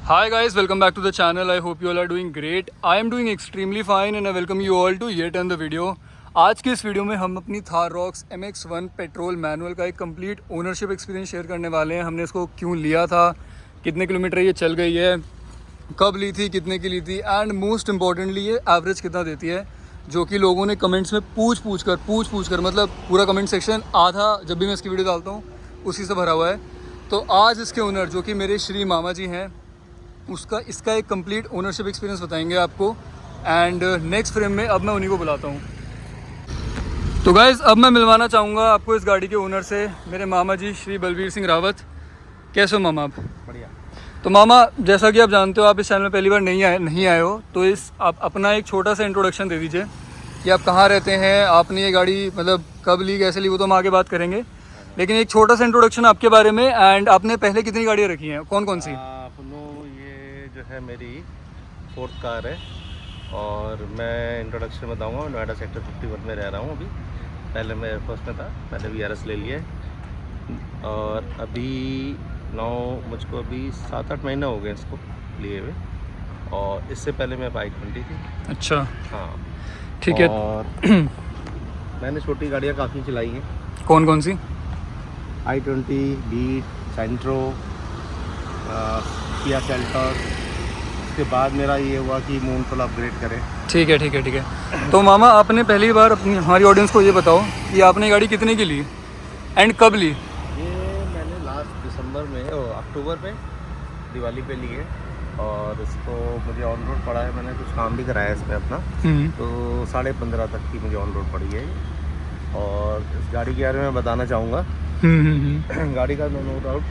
Hi guys, welcome back to the channel. I hope you all are doing great. I am doing extremely fine and I welcome you all to yet another video. आज की इस video में हम अपनी Thar rocks MX-1 petrol manual का एक complete ownership experience share करने वाले हैं। हमने इसको क्यों लिया था, कितने किलोमीटर ये चल गई है, कब ली थी, कितने की ली थी एंड मोस्ट इम्पॉर्टेंटली ये एवरेज कितना देती है, जो कि लोगों ने कमेंट्स में पूछ कर मतलब पूरा कमेंट सेक्शन आधा जब भी मैं इसकी वीडियो डालता हूँ उसी से भरा हुआ है। तो आज इसके ओनर जो कि मेरे श्री मामा जी हैं इसका एक कंप्लीट ओनरशिप एक्सपीरियंस बताएंगे आपको एंड नेक्स्ट फ्रेम में अब मैं उन्हीं को बुलाता हूँ। तो गाइज़ अब मैं मिलवाना चाहूँगा आपको इस गाड़ी के ओनर से, मेरे मामा जी श्री बलवीर सिंह रावत। कैसे हो मामा आप? बढ़िया। तो मामा जैसा कि आप जानते हो, आप इस चैनल में पहली बार नहीं आए हो, तो आप अपना एक छोटा सा इंट्रोडक्शन दे दीजिए कि आप कहाँ रहते हैं, आपने ये गाड़ी मतलब कब ली, कैसे ली, वो तो हम आगे बात करेंगे, लेकिन एक छोटा सा इंट्रोडक्शन आपके बारे में एंड आपने पहले कितनी गाड़ियाँ रखी हैं, कौन कौन सी? ये जो है मेरी 4th कार है और मैं इंट्रोडक्शन बताऊंगा। नोएडा सेक्टर 51 में रह रहा हूँ अभी। पहले मैं एयरफोर्स में था, मैंने VRS ले लिया है और मुझको अभी 7-8 महीने हो गए इसको लिए हुए, और इससे पहले मैं बाइक 20 थी। अच्छा, हाँ ठीक है। और मैंने छोटी गाड़ियाँ काफ़ी चलाई हैं। कौन कौन सी? i20, बीट, सेंट्रो, किया सेल्टॉस। उसके बाद मेरा ये हुआ कि मून थोड़ा अपग्रेड करें। ठीक है। तो मामा आपने पहली बार अपनी हमारी ऑडियंस को ये बताओ कि आपने गाड़ी कितने की ली एंड कब ली? ये मैंने लास्ट अक्टूबर में दिवाली पे ली है और इसको मुझे ऑन रोड पड़ा है। मैंने कुछ काम भी कराया इसमें अपना, तो 15.5 तक की मुझे ऑन रोड पड़ी है। और इस गाड़ी के बारे में बताना चाहूँगा। गाड़ी का no doubt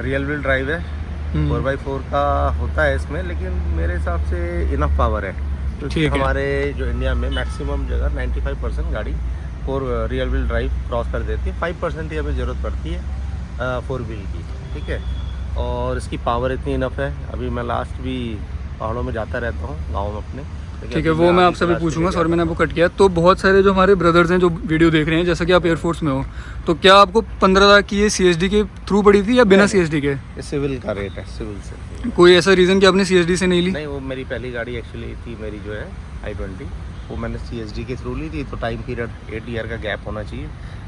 rear wheel drive है, 4x4 का होता है इसमें, लेकिन मेरे हिसाब से इनफ पावर है, क्योंकि हमारे जो इंडिया में मैक्सिमम जगह 95% गाड़ी 4 रियल व्हील ड्राइव क्रॉस कर देती है। 5% ही हमें ज़रूरत पड़ती है 4 व्हील की, ठीक है। और इसकी पावर इतनी इनफ है। अभी मैं लास्ट भी पहाड़ों में जाता रहता हूँ गाँव में अपने, ठीक है, वो मैं आपसे भी पूछूंगा। सॉरी मैंने आपको कट किया। तो बहुत सारे जो हमारे ब्रदर्स हैं जो वीडियो देख रहे हैं, जैसा कि आप एयरफोर्स में हो, तो क्या आपको 15 लाख की ये CSD के थ्रू पड़ी थी या बिना CSD के? सिविल का रेट है, सिविल से। कोई ऐसा रीज़न कि आपने CSD से नहीं ली? नहीं, वो मेरी पहली गाड़ी एक्चुअली थी, मेरी जो है i20, वो मैंने CSD के थ्रू ली थी। तो टाइम पीरियड 8 ईयर का गैप होना चाहिए,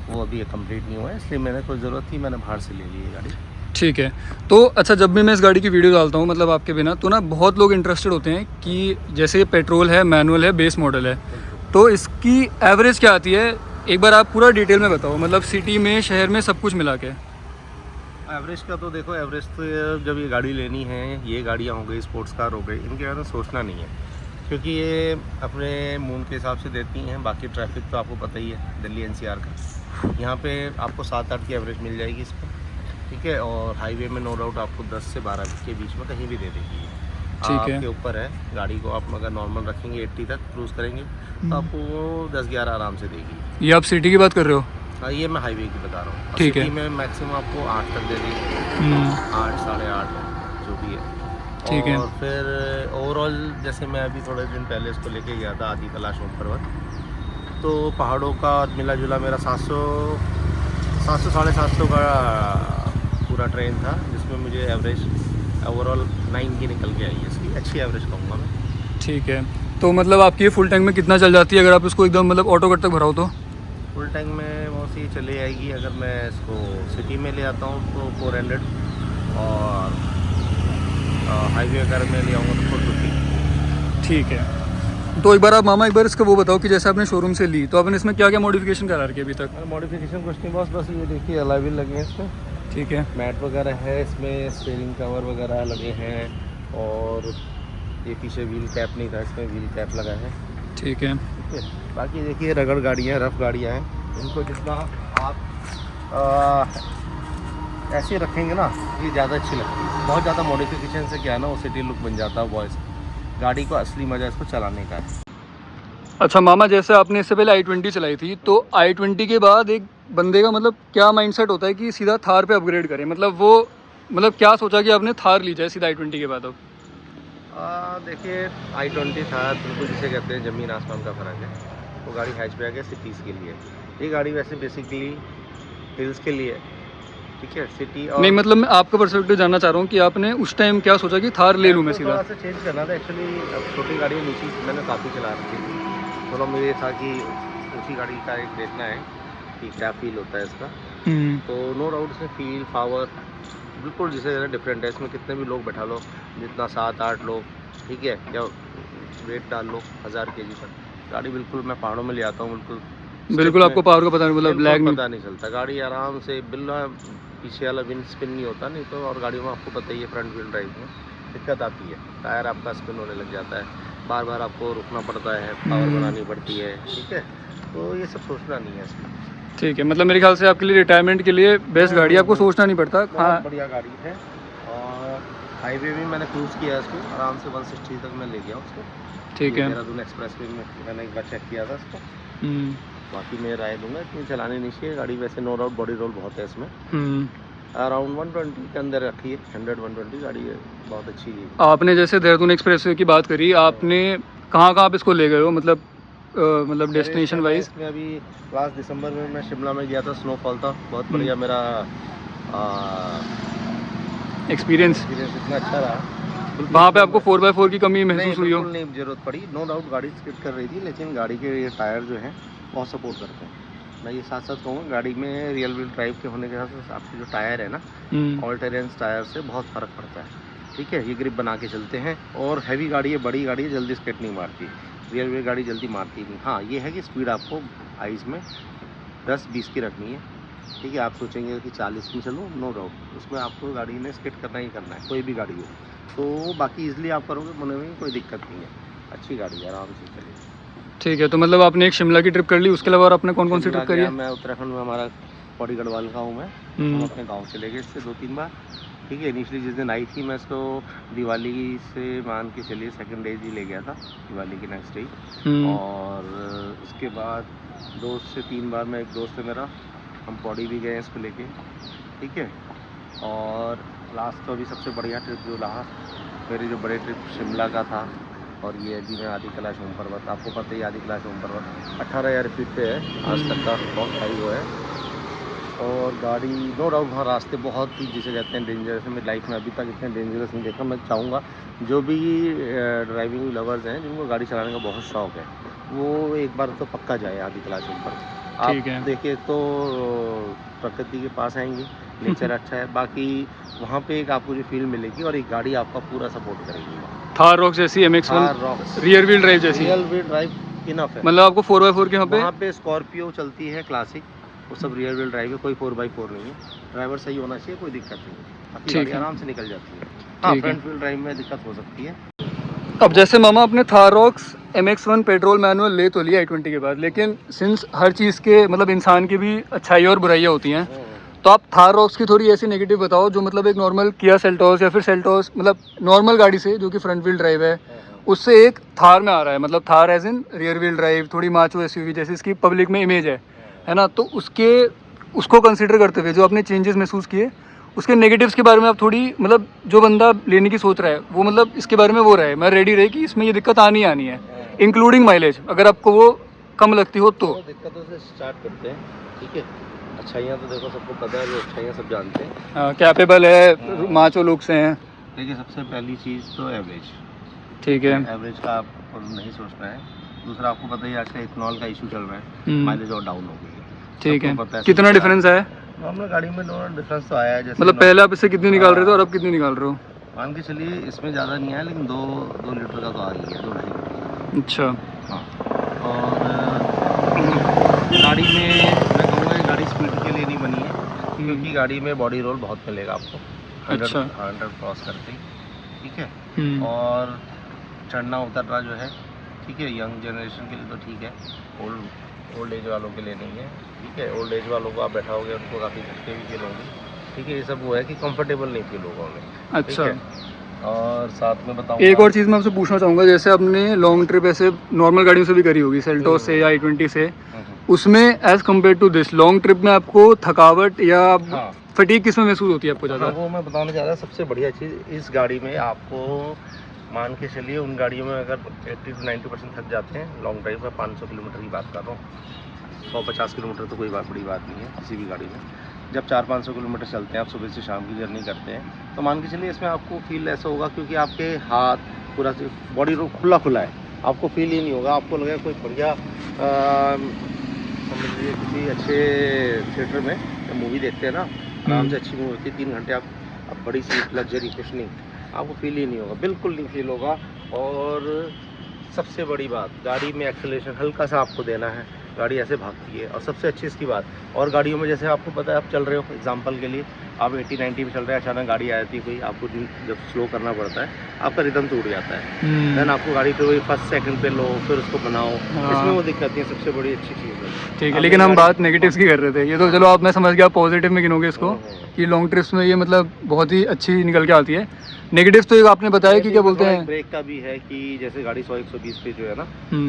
वो अभी कंप्लीट नहीं हुआ है, इसलिए मैंने कोई ज़रूरत थी, मैंने बाहर से ले ली ये गाड़ी। ठीक है। तो अच्छा, जब भी मैं इस गाड़ी की वीडियो डालता हूँ मतलब आपके बिना, तो ना बहुत लोग इंटरेस्टेड होते हैं कि जैसे ये पेट्रोल है, मैनुअल है, बेस मॉडल है, तो इसकी एवरेज क्या आती है? एक बार आप पूरा डिटेल में बताओ, मतलब सिटी में, शहर में, सब कुछ मिला के। एवरेज का तो देखो, एवरेज तो जब ये गाड़ी लेनी है, ये गाड़ियाँ हो गई, स्पोर्ट्स कार हो गई, इनके बारे में सोचना नहीं है, क्योंकि ये अपने मून के हिसाब से देती हैं। बाकी ट्रैफिक तो आपको पता ही है दिल्ली NCR का, यहाँ पे आपको 7-8 की एवरेज मिल जाएगी इस पर, ठीक है। और हाईवे में नो डाउट आपको 10 से 12 के बीच में कहीं भी दे देगी। ठीक है, आपके ऊपर है। गाड़ी को आप अगर नॉर्मल रखेंगे 80 तक क्रूज़ करेंगे तो आपको वो 10-11 आराम से देगी। ये आप सिटी की बात कर रहे हो? हाँ, ये मैं हाईवे की बता रहा हूँ। ठीक है। सिटी में मैक्सिमम आपको 8 तक दे देगी, 8, 8.5 जो भी है। ठीक है। और फिर ओवरऑल जैसे मैं अभी थोड़े दिन पहले इसको लेके गया था आदि कैलाश पर्वत, तो पहाड़ों का मिला जुला मेरा 700-750 का पूरा ट्रेन था, जिसमें मुझे एवरेज ओवरऑल 9 की निकल के आई है। इसकी अच्छी एवरेज कहूँगा मैं। ठीक है। तो मतलब आपकी ये फुल टैंक में कितना चल जाती है अगर आप इसको एकदम मतलब ऑटो कट तक भराओ तो? फुल टैंक में मोस्टली चली जाएगी, अगर मैं इसको सिटी में ले आता हूँ तो 400, और हाईवे अगर मैं ले आऊँगा तो 450। ठीक है। तो एक बार आप मामा एक बार इसका वो बताओ कि जैसे आपने शोरूम से ली, तो आपने इसमें क्या क्या मॉडिफिकेशन करा रखी है अभी तक? मॉडिफिकेशन कुछ नहीं, बस ये देखिए अलॉय व्हील लगे हैं इसमें, ठीक है। मैट वगैरह है इसमें, स्टीयरिंग कवर वगैरह लगे हैं, और ये पीछे व्हील कैप नहीं था, इसमें व्हील कैप लगा है, ठीक है। ठीक है। बाकी देखिए रगड़ गाड़ियाँ, रफ गाड़ियाँ हैं, इनको जितना आप ऐसे रखेंगे ना, ये ज़्यादा अच्छी लगती है। बहुत ज़्यादा मॉडिफिकेशन से क्या है ना, वो सिटी लुक बन जाता है वॉइस। गाड़ी को असली मज़ा इसको चलाने का है। अच्छा मामा, जैसे आपने इससे पहले i20 चलाई थी, तो i20 के बाद एक बंदे का मतलब क्या माइंडसेट होता है कि सीधा थार पे अपग्रेड करें? मतलब क्या सोचा कि आपने थार ली जाए सीधा i20 के बाद? अब देखिए i20 थार बिल्कुल जिसे कहते हैं ज़मीन आसमान का फ़र्क है। वो गाड़ी हैचबैक है सिटीज़ के लिए, ये गाड़ी वैसे बेसिकली हिल्स के लिए ठीक है सिटी। नहीं मतलब मैं आपका पर्सपेक्टिव जानना चाह रहा हूँ कि आपने उस टाइम क्या सोचा कि थार ले लूँ मैं सीधा? थोड़ा सा चेंज करना था एक्चुअली। छोटी गाड़ी नीची मैंने काफ़ी चला रखी थी, थोड़ा मुझे था कि ऊँची गाड़ी का एक देखना है कि क्या फील होता है इसका। तो नो डाउट इसमें फील पावर बिल्कुल जिसे डिफरेंट है। इसमें कितने भी लोग बैठा लो, जितना 7-8 लोग, ठीक है, या वेट डाल लो 1000 kg तक, गाड़ी बिल्कुल मैं पहाड़ों में ले आता हूँ बिल्कुल आपको पावर का पता नहीं, मतलब लैग नहीं पता नहीं चलता। गाड़ी आराम से बिल्ला पीछे वाला विंड स्पिन नहीं होता, नहीं तो। और गाड़ियों में आपको पता ही है फ्रंट व्हील ड्राइव में दिक्कत आती है, टायर आपका स्पिन होने लग जाता है, बार बार आपको रुकना पड़ता है, पावर बनानी पड़ती है, ठीक है। तो ये सब सोचना नहीं है इसमें। ठीक है, मतलब मेरे ख्याल से आपके लिए रिटायरमेंट के लिए बेस्ट गाड़ी, आपको सोचना नहीं पड़ता। बहुत बढ़िया गाड़ी है। और हाईवे भी मैंने क्रूज़ किया इसको आराम से 160 तक मैं ले गया उसको। ठीक है, देहरादून एक्सप्रेस वे में मैंने एक बार चेक किया था इसको। बाकी मैं राय दूंगा इतनी चलानी नहीं चाहिए गाड़ी। वैसे नो डाउट बॉडी रोल बहुत है इसमें, अराउंड 120 के अंदर रखी है, 100-120 गाड़ी है, बहुत अच्छी है। आपने जैसे देहरादून एक्सप्रेसवे की बात करी, आपने कहाँ कहाँ आप इसको ले गए हो, मतलब डेस्टिनेशन वाइज? मैं अभी लास्ट दिसंबर में मैं शिमला में गया था, स्नोफॉल था, बहुत बढ़िया मेरा एक्सपीरियंस इतना अच्छा रहा। वहाँ पे आपको 4x4 की कमी महसूस हुई हो? नहीं जरूरत पड़ी, नो डाउट गाड़ी स्किड कर रही थी, लेकिन गाड़ी के ये टायर जो हैं बहुत सपोर्ट करते हैं। मैं ये साथ साथ कहूँगा गाड़ी में रियल व्हील ड्राइव के होने के हिसाब से आपके जो टायर है ना, ऑल टेरेंस टायर से बहुत फ़र्क पड़ता है, ठीक है। ये ग्रिप बना के चलते हैं, और हैवी गाड़ी है, बड़ी गाड़ी है, जल्दी स्किड नहीं मारती। रियल व्हील गाड़ी जल्दी मारती नहीं। हाँ ये है कि स्पीड आपको आइस में 10-20 की रखनी है, ठीक है। आप सोचेंगे कि 40 में चलो, नो डाउट उसमें आपको गाड़ी ने स्किड करना ही करना है, कोई भी गाड़ी हो। तो बाकी इजली आप करोगे, मन में कोई दिक्कत नहीं है, अच्छी गाड़ी है, आराम से चलेगी। ठीक है, तो मतलब आपने एक शिमला की ट्रिप कर ली, उसके अलावा और आपने कौन कौन सी ट्रिप करी है? मैं उत्तराखंड में, हमारा पौड़ी गढ़वाल का हूँ मैं, हम अपने गाँव चले गए इससे 2-3 बार, ठीक है। इनिशियली जिस दिन आई थी मैं इसको दिवाली से मान के चलिए सेकंड डे ही ले गया था, दिवाली के नेक्स्ट डे। और उसके बाद 2 से 3 बार मैं, एक दोस्त है मेरा, हम पौड़ी भी गए इसको लेके, ठीक है। और लास्ट तो अभी सबसे बढ़िया ट्रिप जो रहा मेरी, जो बड़े ट्रिप शिमला का था। और ये अभी मैं आदि कैलाश ओम पर्वत, आपको पता ही आदि कैलाश ओम पर्वत 18,000 फीट पे है, आज तक का बहुत हाई वो है। और गाड़ी नो डाउट वहाँ रास्ते बहुत ही जिसे कहते हैं डेंजरस है, मेरी लाइफ में अभी तक इतने डेंजरस नहीं देखा। मैं चाहूँगा जो भी ड्राइविंग लवर्स हैं, जिनको गाड़ी चलाने का बहुत शौक़ है, वो एक बार तो पक्का जाए आदि कैलाश ओम पर्वत। आप देखिए तो प्रकृति के पास आएंगे, नेचर अच्छा है, बाकी वहाँ पे एक आपको जो फील मिलेगी, और एक गाड़ी आपका पूरा सपोर्ट करेगी। थार रॉक्स जैसी MX-1 रियर व्हील ड्राइव जैसी, रियल व्हील ड्राइव इनफ है। मतलब आपको 4x4 के वहाँ पे स्कॉर्पियो चलती है क्लासिक, वो सब रियर व्हील ड्राइव है, कोई 4x4 नहीं है। ड्राइवर सही होना चाहिए, कोई दिक्कत नहीं है, आपकी गाड़ी आराम से निकल जाती है। हाँ फ्रंट व्हील ड्राइव में दिक्कत हो सकती है। अब जैसे मामा अपने Thar rocks MX-1 petrol manual ले तो लिया i20 के बाद, लेकिन सिंस हर चीज़ के मतलब इंसान की भी अच्छाई और बुराइयाँ होती हैं, तो आप थार रॉक्स की थोड़ी ऐसी नेगेटिव बताओ जो मतलब एक नॉर्मल किया सेल्टोस या फिर सेल्टोस, मतलब नॉर्मल गाड़ी से जो कि फ्रंट व्हील ड्राइव है, उससे एक थार में आ रहा है, मतलब Thar as in rear wheel drive, थोड़ी माचो SUV जैसी इसकी पब्लिक में इमेज है ना। तो उसको कंसिडर करते हुए जो आपने चेंजेस महसूस किए, उसके नेगेटिव्स के बारे में आप थोड़ी, मतलब जो बंदा लेने की सोच रहा है वो मतलब इसके बारे में वो रहे, मैं रेडी रहे कि इसमें ये दिक्कत आनी है, इंक्लूडिंग माइलेज, अगर आपको वो कम लगती हो तो। दिक्कतों से स्टार्ट करते हैं, ठीक है। अच्छाइयाँ तो देखो सबको पता है, जो अच्छाइयाँ सब जानते हैं, कैपेबल है, माचो लोग से हैं। देखिए सबसे पहली चीज़ तो एवरेज, ठीक है, एवरेज का आपको नहीं सोचना है। दूसरा आपको पता ही आजकल इथनॉल का इशू चल रहा है, माइलेज और डाउन हो गई है, ठीक है। कितना डिफरेंस है नॉर्मल गाड़ी में? डिफरेंस तो आया है, जैसे मतलब पहले आप इससे कितनी निकाल रहे थे और अब कितनी निकाल रहे हो? मान के चलिए इसमें ज़्यादा नहीं है, लेकिन 2 लीटर का तो आ ही है, 2-2.5 लीटर। अच्छा हाँ, और गाड़ी में मैं कहूँगा गाड़ी स्पीड के लिए नहीं बनी है, क्योंकि गाड़ी में बॉडी रोल बहुत मिलेगा आपको, 100 क्रॉस करते ही, ठीक है। और चढ़ना उतरना जो है, ठीक है, यंग जनरेशन के लिए तो ठीक है, ओल्ड एज वालों के लिए नहीं है, ठीक है। ओल्ड एज वालों को आप बैठाओगे उनको काफ़ी झटके भी फील होंगे, ठीक है। ये सब वो है कि कंफर्टेबल नहीं फील होगा उन्हें। अच्छा, और साथ में बताऊँ एक और चीज़ मैं आपसे पूछना चाहूँगा, जैसे आपने लॉन्ग ट्रिप ऐसे नॉर्मल गाड़ियों से भी करी होगी, सेल्टोस से या i20 से, उसमें as compare to this long trip में आपको थकावट या फटीग किस में महसूस होती है आपको ज़्यादा? वो मैं बताना चाह रहा था, सबसे बढ़िया चीज़ इस गाड़ी में आपको मान के चलिए, उन गाड़ियों में अगर 80 से 90% थक जाते हैं लॉन्ग ड्राइव में, 500 किलोमीटर की बात कर रहा हूँ, 150 किलोमीटर तो कोई बड़ी बात नहीं है किसी भी गाड़ी में, जब 400-500 किलोमीटर चलते हैं, आप सुबह से शाम की जर्नी करते हैं, तो मान के चलिए इसमें आपको फील ऐसा होगा क्योंकि आपके हाथ पूरा बॉडी खुला खुला है, आपको फील ही नहीं होगा। आपको लगेगा कोई बढ़िया समझ लीजिए किसी अच्छे थिएटर में जब मूवी देखते हैं ना, आराम से अच्छी मूवी होती है, 3 घंटे आप बड़ी सीट लग्जरी कुछ नहीं, आपको फील ही नहीं होगा, बिल्कुल नहीं फील होगा। और सबसे बड़ी बात, गाड़ी में एक्सेलरेशन हल्का सा आपको देना है, गाड़ी ऐसे भागती है। और सबसे अच्छी इसकी बात, और गाड़ियों में जैसे आपको पता है आप चल रहे हो, एग्जांपल के लिए आप 80-90 में चल रहे हैं, अचानक गाड़ी आ जाती है कोई, आपको जब स्लो करना पड़ता है आपका रिदम टूट जाता है, देन आपको गाड़ी फिर वही फर्स्ट सेकंड पे लो, फिर उसको बनाओ, इसमें वो दिक्कत नहीं है, सबसे बड़ी अच्छी चीज़ है। ठीक है, लेकिन हम बात नेगेटिव्स की कर रहे थे, ये तो चलो आप मैं समझ गया, पॉजिटिव में गिनोगे इसको कि लॉन्ग ट्रिप्स में ये मतलब बहुत ही अच्छी निकल के आती है। नेगेटिव तो एक आपने बताया कि क्या बोलते हैं, ब्रेक का भी है कि जैसे गाड़ी 100-120 पे जो है ना,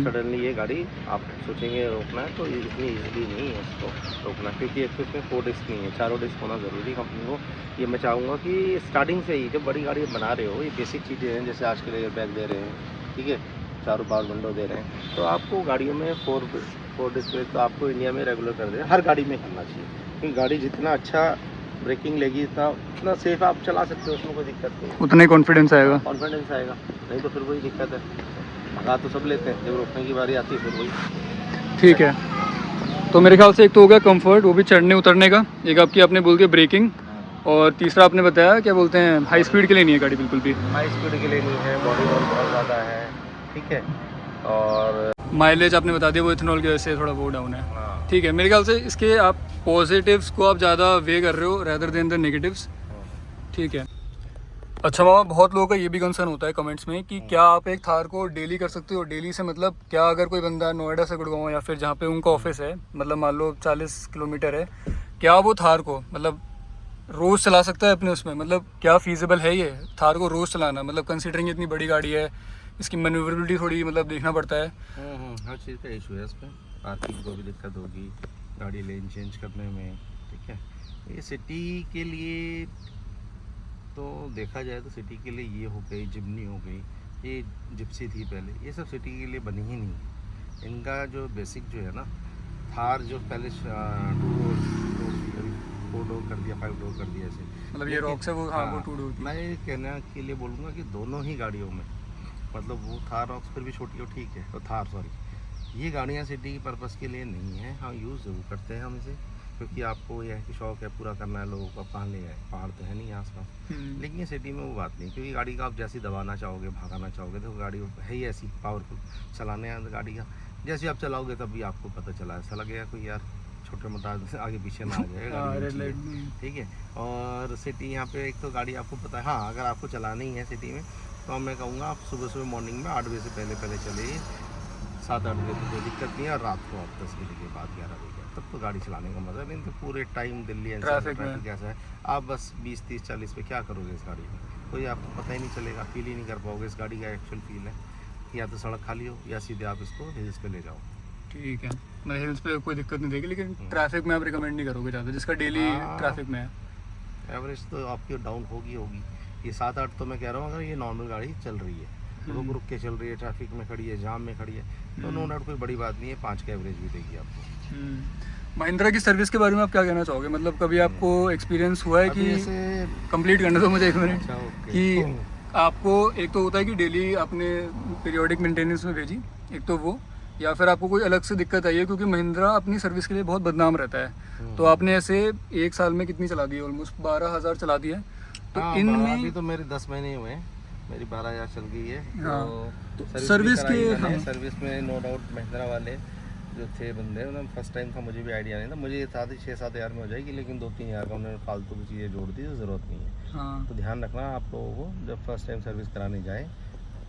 सडनली ये गाड़ी आप सोचेंगे रोकना है तो ये इतनी ईजिली नहीं है इसको रोकना, क्योंकि एक तो इसमें 4 डिस्क नहीं है, 4 डिस्क होना ज़रूरी कंपनी को। ये मैं चाहूँगा कि स्टार्टिंग से ही जब बड़ी गाड़ी बना रहे हो, ये बेसिक चीज़ें हैं, जैसे आज के लिए बैग दे रहे हैं, ठीक है, चारों पावर विंडो दे रहे हैं, तो आपको गाड़ियों में 4 डिस्क ब्रेक तो आपको इंडिया में रेगुलर कर दे, हर गाड़ी में करना चाहिए, क्योंकि गाड़ी जितना अच्छा ब्रेकिंग लेगी उतना सेफ आप चला सकते हो, उसमें कोई दिक्कत नहीं, उतना ही कॉन्फिडेंस आएगा। कॉन्फिडेंस आएगा, नहीं तो फिर वही दिक्कत है, भगा तो सब लेते हैं, जब रोकने की बारी आती है फिर वही। ठीक है, तो मेरे ख्याल से एक तो हो गया कंफर्ट, वो भी चढ़ने उतरने का, एक आपकी आपने बोल दिया ब्रेकिंग, और तीसरा आपने बताया क्या बोलते हैं, हाई स्पीड के लिए नहीं है गाड़ी बिल्कुल भी, हाई स्पीड के लिए नहीं है, बॉडी रोल बहुत ज़्यादा है, ठीक है, और माइलेज आपने बता दिया वो इथेनॉल की वजह से थोड़ा वो डाउन है। हाँ, ठीक है, मेरे ख्याल से इसके आप पॉजिटिव्स को आप ज़्यादा वे कर रहे हो रेदर देन द नेगेटिव्स। ठीक है, अच्छा मामा, बहुत लोगों का ये भी कंसर्न होता है कमेंट्स में कि क्या आप एक थार को डेली कर सकते हो, डेली से मतलब क्या अगर कोई बंदा नोएडा से गुड़गांव या फिर जहाँ पे उनका ऑफिस है, मतलब मान लो 40 किलोमीटर है, क्या वो थार को मतलब रोज़ चला सकता है अपने उसमें, मतलब क्या फीजिबल है ये थार को रोज़ चलाना, मतलब कंसिडरिंग इतनी बड़ी गाड़ी है, इसकी मैन्यूवरेबिलिटी थोड़ी मतलब देखना पड़ता है। हर चीज़ का इशू है इसमें, पार्किंग को भी दिक्कत होगी, गाड़ी लेन चेंज करने में, ठीक है। ये सिटी के लिए तो देखा जाए तो सिटी के लिए ये हो गई, जिमनी हो गई, ये जिप्सी थी पहले, ये सब सिटी के लिए बनी ही नहीं है। इनका जो बेसिक जो है ना, थार जो पहले 4 डोर कर दिया, 5 डोर कर दिया ऐसे, मतलब ये रॉक से वो हाँ वो 2 डोर मैं ये कहने के लिए बोलूँगा कि दोनों ही गाड़ियों में, मतलब वो थार रॉक्स फिर भी छोटी हो, ठीक है, तो थार सॉरी, ये गाड़ियाँ सिटी की पर्पज़ के लिए नहीं है। हाँ, यूज़ ज़रूर करते हैं हम इसे, क्योंकि आपको यह है कि शौक है पूरा करना है लोगों को, कहाँ ले आए, पहाड़ तो है नहीं आसपास, लेकिन ये सिटी में वो बात नहीं, क्योंकि गाड़ी का आप जैसे दबाना चाहोगे, भगाना चाहोगे, तो गाड़ी है ही ऐसी पावरफुल, चलाने गाड़ी का जैसे आप चलाओगे तभी आपको पता चला, ऐसा लगेगा कोई यार छोटे मोटा आगे पीछे ना आ जाएगा, ठीक है। और सिटी यहाँ पे एक तो गाड़ी आपको पता है, हाँ अगर आपको चलानी है सिटी में तो मैं कहूँगा आप सुबह सुबह मॉर्निंग में 8 बजे से पहले चलिए, 7-8 बजे तो कोई दिक्कत नहीं है, और रात को आप 10 बजे के बाद 11 बजे तब तो गाड़ी चलाने का मज़ा नहीं, तो पूरे टाइम दिल्ली ट्रैफिक कैसा है, आप बस 20-30-40 पे क्या करोगे इस गाड़ी में, कोई आपको पता ही नहीं चलेगा, फील ही नहीं कर पाओगे इस गाड़ी का एक्चुअल फील है, या तो सड़क खाली हो या सीधे आप इसको हिल्स पे ले जाओ। ठीक है, मैं हिल्स पे कोई दिक्कत नहीं देगी, लेकिन ट्रैफिक में आप रिकमेंड नहीं करोगे ज़्यादा, जिसका डेली ट्रैफिक में है, एवरेज तो आपकी डाउन होगी। ये 7-8 तो मैं कह रहा हूँ, अगर ये नॉर्मल गाड़ी चल रही है, रुक के चल रही है, ट्रैफिक में खड़ी है, जाम में खड़ी है, तो नो डाउट कोई बड़ी बात नहीं है, 5 का एवरेज भी देगी आपको। महिंद्रा की सर्विस के बारे में आप क्या कहना चाहोगे, मतलब कभी आपको एक्सपीरियंस हुआ है कि कंप्लीट करने दो मुझे 1 मिनट, कि आपको एक तो होता है कि डेली आपने पीरियोडिक मेंटेनेंस में भेजी, एक तो वो, या फिर आपको कोई अलग से दिक्कत आई है, क्योंकि महिंद्रा अपनी सर्विस के लिए बहुत बदनाम रहता है, तो आपने ऐसे 1 साल में कितनी चला दी, ऑलमोस्ट 12,000 चला दी है, तो इनमें अभी तो मेरे 10 महीने हुए हैं, मेरी 12,000 चल गई है। हाँ, तो सर्विस के सर्विस में नो डाउट महिंद्रा वाले जो थे बंदे, उन्होंने फर्स्ट टाइम था, मुझे भी आइडिया नहीं था, मुझे ये था 6-7 हज़ार में हो जाएगी, लेकिन 2-3 हज़ार का उन्होंने फालतू की चीज़ें जोड़ दी, तो ज़रूरत नहीं है। हाँ। तो ध्यान रखना आप लोगों को, जब फर्स्ट टाइम सर्विस कराने जाए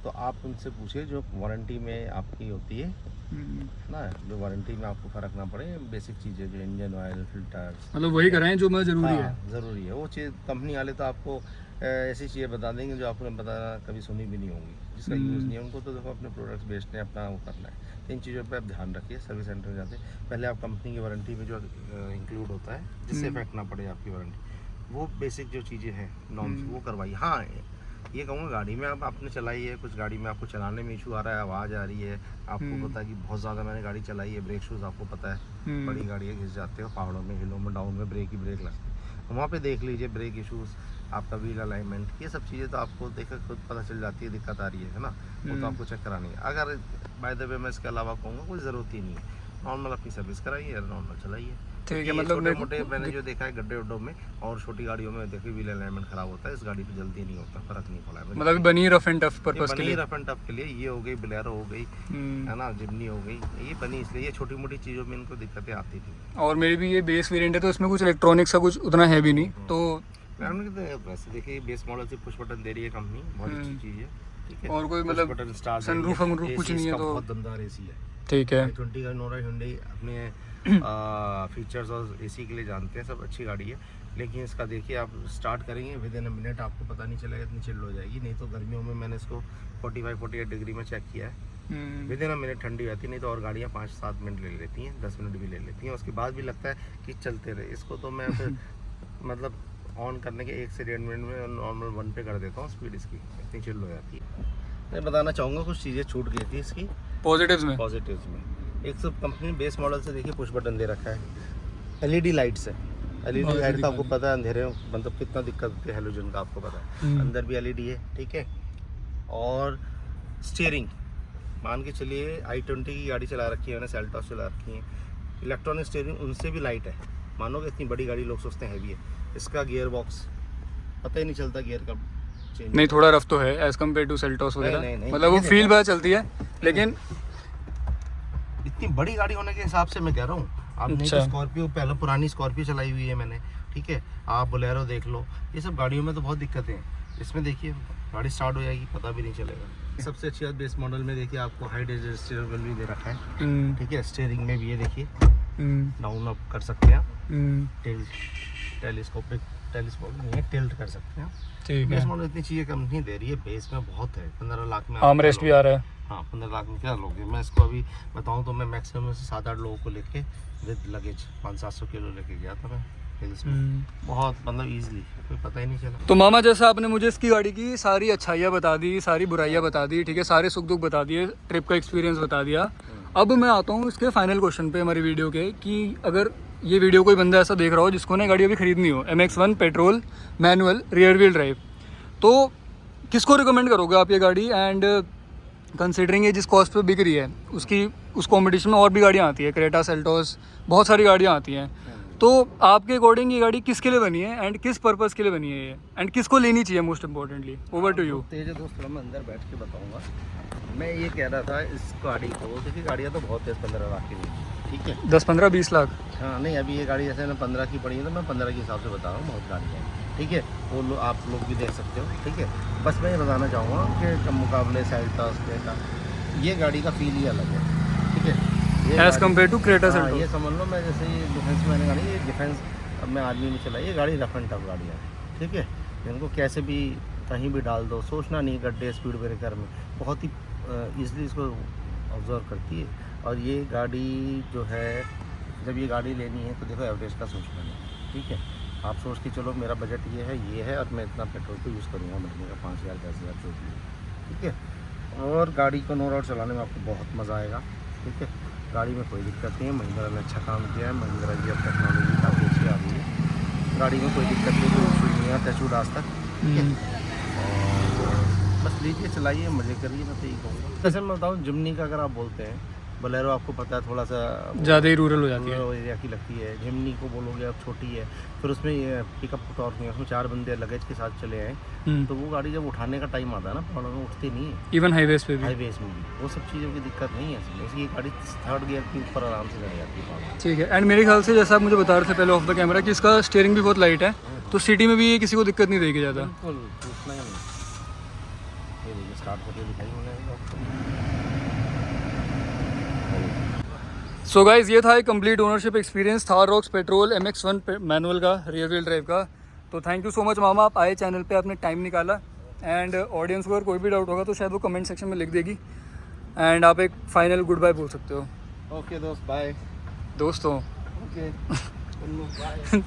तो आप उनसे पूछिए जो वारंटी में आपकी होती है ना, जो वारंटी में आपको फ़र्क ना पड़े, बेसिक चीज़ें जो इंजन ऑयल, फिल्टर्स, मतलब वही कराएं जो मैं ज़रूरी है। ज़रूरी है वो चीज़, कंपनी वाले तो आपको ऐसी चीज़ें बता देंगे जो आपने बताना कभी सुनी भी नहीं होंगी, जिसका यूज़ नहीं है, उनको तो देखो अपने प्रोडक्ट्स बेचने हैं, अपना वो करना है। तो इन चीज़ों पे आप ध्यान रखिए, सर्विस सेंटर जाते पहले आप कंपनी की वारंटी में जो इंक्लूड होता है, जिससे इफेक्ट ना पड़े आपकी वारंटी, वो बेसिक जो चीज़ें हैं नॉर्म्स वो करवाइए। हाँ, ये कहूँगा गाड़ी में आप आपने चलाई है, कुछ गाड़ी में आपको चलाने में इशू आ रहा है, आवाज़ आ रही है, आपको पता है कि बहुत ज़्यादा मैंने गाड़ी चलाई है, ब्रेक शूज़ आपको पता है, बड़ी गाड़ियाँ घिस जाते हो पहाड़ों में, हिलों में, डाउन में ब्रेक ही ब्रेक लगती है, वहाँ पे देख लीजिए ब्रेक इशूज़, आपका व्हील अलाइनमेंट, ये सब चीज़ें तो आपको देखकर खुद पता चल जाती है, दिक्कत आ रही है ना, वो तो आपको चेक करानी है। अगर बाय द वे मैं इसके अलावा कहूँगा कोई ज़रूरत ही नहीं है, नॉर्मल अपनी सर्विस कराइए, नॉर्मल चलाइए। ठीक है, मतलब छोटे मोटे मैंने जो देखा है गड्ढे उड्ढों में और छोटी गाड़ियों में देखिए व्हील अलाइनमेंट खराब होता है, इस गाड़ी पे जल्दी नहीं होता, फर्क नहीं पड़ा है। मतलब बनी रफ एंड टफ पर्पस के लिए, रफ एंड टफ के लिए ये हो गई, बोलेरो हो गई, है ना, जिमनी हो गई, ये बनी इसलिए, ये छोटी मोटी चीज़ों में इनको दिक्कतें आती थी। और मेरी भी ये बेस वेरिएंट है तो इसमें कुछ इलेक्ट्रॉनिक्स का कुछ उतना है भी नहीं, तो वैसे देखिए बेस मॉडल से पुश बटन दे रही है कंपनी, बहुत अच्छी चीज़ है, ठीक है। और कोई मतलब बटन स्टार्ट, सनरूफ वनरूफ कुछ नहीं है, तो बहुत दमदार एसी है। ठीक है। i20 का नोरा हुंडई अपने फीचर्स और एसी के लिए जानते हैं, सब अच्छी गाड़ी है, लेकिन इसका देखिए आप स्टार्ट करेंगे विद इन अ मिनट आपको पता नहीं चलेगा, इतनी चिल्ड हो जाएगी। नहीं तो गर्मियों में मैंने इसको 45-48 डिग्री में चेक किया है, विद इन अ मिनट ठंडी हो जाती है। नहीं तो और गाड़ियाँ 5-7 मिनट ले लेती हैं, 10 मिनट भी ले लेती हैं, उसके बाद भी लगता है कि चलते रहे। इसको तो मैं फिर मतलब ऑन करने के 1 से 1.5 मिनट में नॉर्मल 1 पे कर देता हूँ स्पीड इसकी, इतनी चिल्ड हो जाती है। मैं बताना चाहूँगा कुछ चीज़ें छूट गई थी इसकी पॉजिटिव्स में। एक सब कंपनी बेस मॉडल से देखिए पुश बटन दे रखा है, एलईडी लाइट्स है, एलईडी लाइट का आपको पता है अंधेरे में मतलब कितना दिक्कत होती है, हेलोजन का आपको पता है, अंदर भी एलईडी है, ठीक है। और स्टीयरिंग मान के चलिए i20 की गाड़ी चला रखी है मैंने, सेल्टॉस चला रखी है, इलेक्ट्रॉनिक स्टीयरिंग उनसे भी लाइट है, मानोगे इतनी बड़ी गाड़ी लोग सोचते हैं हैवी है। इसका गियर बॉक्स पता ही नहीं चलता गियर का चेंज, नहीं थोड़ा रफ तो है एज कम्पेयर टू सेल्टॉस वगैरह, नहीं, मतलब वो फील पता चलती है, लेकिन इतनी बड़ी गाड़ी होने के हिसाब से मैं कह रहा हूँ। आपने स्कॉर्पियो पहले पुरानी स्कॉर्पियो चलाई हुई है मैंने, ठीक है, आप बोलेरो देख लो, ये सब गाड़ियों में तो बहुत दिक्कतें हैं। इसमें देखिए गाड़ी स्टार्ट हो जाएगी पता भी नहीं चलेगा। सबसे अच्छी बात बेस मॉडल में देखिए आपको हाइट एडजस्टेबल भी दे रखा है, ठीक है। स्टीयरिंग में भी ये देखिए डाउन अप कर सकते हैं, टेलीस्कोपिक नहीं है, टिल्ट कर सकते हैं, ठीक है। बेस मॉडल इतनी चीज़ें कंपनी दे रही है, बेस में बहुत है, 15 लाख में आर्मरेस्ट भी आ रहा है। हाँ 15 लाख में क्या लोगे, मैं इसको अभी बताऊं तो मैं मैक्सिमम से 7-8 लोगों को लेके विद लगेज 500-700 किलो लेके गया था मैं हिल्स में, बहुत मतलब इजीली, कोई पता ही नहीं चला। तो मामा जैसा आपने मुझे इसकी गाड़ी की सारी अच्छाइयाँ बता दी, सारी बुराइयाँ बता दी, ठीक है, सारे सुख दुख बता दिए, ट्रिप का एक्सपीरियंस बता दिया। अब मैं आता हूँ इसके फाइनल क्वेश्चन पे हमारी वीडियो के, कि अगर ये वीडियो कोई बंदा ऐसा देख रहा हो जिसको ना गाड़ी अभी खरीदनी हो, MX-1 petrol manual rear wheel drive, तो किसको रिकमेंड करोगे आप ये गाड़ी? एंड कंसिडरिंग ये जिस कॉस्ट पे बिक रही है उसकी उस कॉम्पिटिशन में और भी गाड़ियाँ आती है, क्रेटा, सेल्टोस, बहुत सारी गाड़ियाँ आती हैं, तो आपके अकॉर्डिंग ये गाड़ी किसके लिए बनी है एंड किस पर्पस के लिए बनी है ये, एंड किसको लेनी चाहिए most importantly? Over to you. तेज दोस्त, थोड़ा मैं अंदर बैठ के बताऊंगा। मैं ये कह रहा था इस गाड़ी को, देखिए गाड़ियाँ तो बहुत है 15 लाख की नहीं, ठीक है, 10, 15, 20 लाख। हाँ नहीं, अभी ये गाड़ी जैसे ना 15 की पड़ी है तो मैं 15 के हिसाब से बता रहा हूँ, बहुत गाड़ियाँ हैं, ठीक है, वो आप लोग भी देख सकते हो, ठीक है। बस मैं ये बताना चाहूँगा कि मुकाबले सेल्टॉस क्रेटा ये गाड़ी का फील ही अलग है, ठीक है, as compare to Creta Seltos. ये समझ लो मैं जैसे ये डिफेंस मैंने गाड़ी, ये डिफेंस अब मैं आर्मी में चलाई, ये गाड़ी रफ एंड टफ गाड़ी है, ठीक है, इनको कैसे भी कहीं भी डाल दो, सोचना नहीं, गड्ढे स्पीड ब्रेकर में बहुत ही ईजिली इसको ऑब्जर्व करती है। और ये गाड़ी जो है, जब ये गाड़ी लेनी है तो देखो एवरेज का सोचना नहीं, ठीक है, आप सोच के चलो मेरा बजट ये है और मैं इतना पेट्रोल को यूज़ करूँगा महीने का 5,000 10,000 जो भी, ठीक है। और गाड़ी को नो डाउट चलाने में आपको बहुत मज़ा आएगा, ठीक है, गाड़ी में कोई दिक्कत नहीं है, महिंद्रा ने अच्छा काम किया है, महिंद्रा की अब टेक्नोलॉजी काफ़ी अच्छी आ गई है, गाड़ी में कोई दिक्कत नहीं, कोई इशू नहीं है, टचवुड आज तक, ठीक है। और बस लीजिए चलाइए, मज़े करिए, मैं तो यही कहूँगा। जैसे मैं बताऊँ जिमनी का अगर आप बोलते हैं, बोलेरो आपको पता है थोड़ा सा ज़्यादा ही रूरल हो जाती है, एरिया की लगती है, जिमनी को बोलोगे अब छोटी है, फिर उसमें ये पिकअप टॉर्क नहीं है, उसमें 4 बंदे लगेज के साथ चले आए, तो वो गाड़ी जब उठाने का टाइम आता है ना पहाड़ों में उठती नहीं है, इवन हाईवेज पे भी, हाईवेज में भी वो सब चीज़ों की दिक्कत नहीं है इसमें, इसकी गाड़ी 3rd गियर के ऊपर आराम से चढ़ जाती है, ठीक है। एंड मेरे ख्याल से जैसा आप मुझे बता रहे थे पहले ऑफ द कैमरा कि इसका स्टीयरिंग भी बहुत लाइट है, तो सिटी में भी ये किसी को दिक्कत नहीं देगी ज़्यादा। बिल्कुल पूछना ही नहीं, ये देखिए स्टार्ट करके दिखाई होने सो गाइज ये था एक complete ownership experience Thar rocks petrol MX-1 manual का रियर व्हील ड्राइव का। तो थैंक यू सो मच मामा, आप आए चैनल पे, आपने टाइम निकाला, एंड ऑडियंस को अगर कोई भी डाउट होगा तो शायद वो कमेंट सेक्शन में लिख देगी, एंड आप एक फाइनल गुड बाय बोल सकते हो। ओके दोस्त, बाय दोस्तों ओके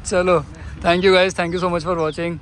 चलो, thank you guys, thank you so much for watching.